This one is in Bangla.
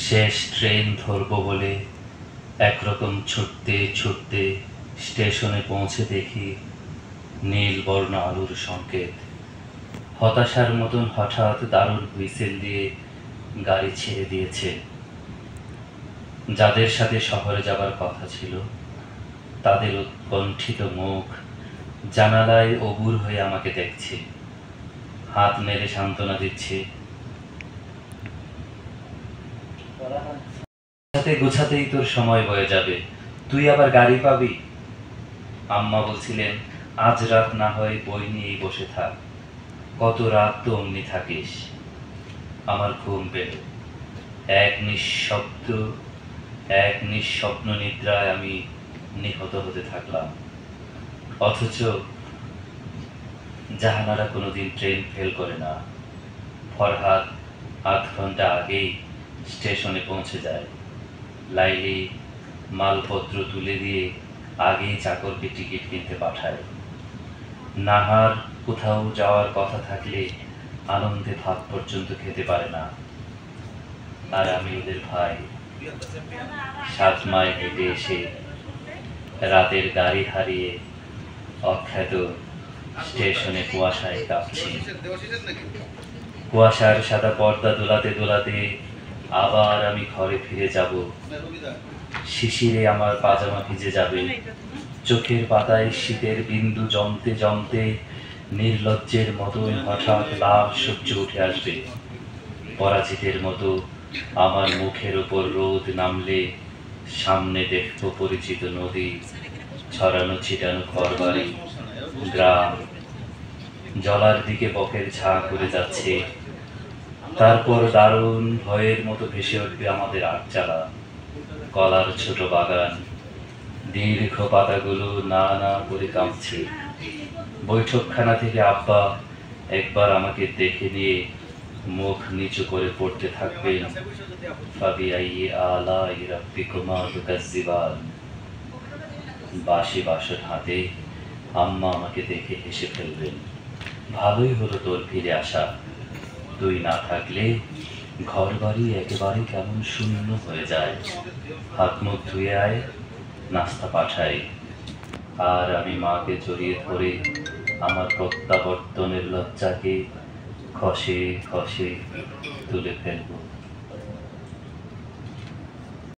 শেষ ট্রেন ধরব বলে একরকম ছুটতে ছুটতে স্টেশনে পৌঁছে দেখি নীল বর্ণ আলোর সংকেত। হতাশার মতন হঠাৎ দারুণ হুইসেল দিয়ে গাড়ি ছেড়ে দিয়েছে। যাদের সাথে শহরে যাবার কথা ছিল তাদের উৎকণ্ঠিত মুখ জানালায় অবুর হয়ে আমাকে দেখছে, হাত মেরে সান্ত্বনা দিচ্ছে। গোছাতেই তোর সময় বয়ে যাবে, তুই আবার গাড়ি পাবি। আম্মা বলছিলেন, আজ রাত না হয় বই নিয়েই বসে থাক, কত রাত তো অমনি থাকিস। আমার ঘুম পেল। এক নিঃস্বপ্ন নিদ্রায় আমি নিহত হতে থাকলাম। অথচ জাহানারা কোনোদিন ট্রেন ফেল করে না। ফরহাদ আধ ঘন্টা আগেই স্টেশনে পৌঁছে যায়। লাইলি মালপত্র তুলে দিয়ে আগেই চাকরকে টিকিট কিনতে পাঠায়। নাহার কোথাও যাওয়ার কথা থাকলে আনন্দে ভাত পর্যন্ত খেতে পারে না। আর আমি ওদের ভাই 7 মাইল হেঁটে এসে রাতের গাড়ি হারিয়ে অখ্যাত স্টেশনে কুয়াশায় কাঁপছি। কুয়াশার সাদা পর্দা দোলাতে দোলাতে আবার আমি ঘরে ফিরে যাব। শিশিরে আমার পাজামা ভিজে যাবে, চোখের পাতায় শীতের বিন্দু জমতে জমতে নির্লজ্জের মতোই হঠাৎ লাল সূর্য উঠে আসবে। পরাজিতের মতো আমার মুখের উপর রোদ নামলে সামনে দেখব পরিচিত নদী, ছড়ানো ছিটানো ঘরবাড়ি, গ্রাম। জলার দিকে বকের ঝাঁ করে যাচ্ছে। তারপর দারুণ ভয়ের মতো ভেসে উঠবে আমাদের আটচালা, কলার ছোট বাগান। দীর্ঘ পাতাগুলো না না করে কাঁপছে। বৈঠকখানা থেকে আব্বা একবার আমাকে দেখে নিয়ে মুখ নিচু করে পড়তে থাকবেন, ফাবিআইয়ি আলাই রাব্বিকুমা তুকাজ্জিবান। বাঁশি বাঁশর হাতে আম্মা আমাকে দেখে হেসে ফেলবেন, ভালোই হলো তোর ফিরে আসা। তুই না থাকলে ঘর বাড়ি একেবারে কেমন শূন্য হয়ে যায়। হাত মুখ ধুয়ে আয়, নাস্তা পাঠাই। আর আমি মাকে জড়িয়ে ধরে আমার প্রত্যাবর্তনের লজ্জাকে খসে খসে তুলে ফেলব।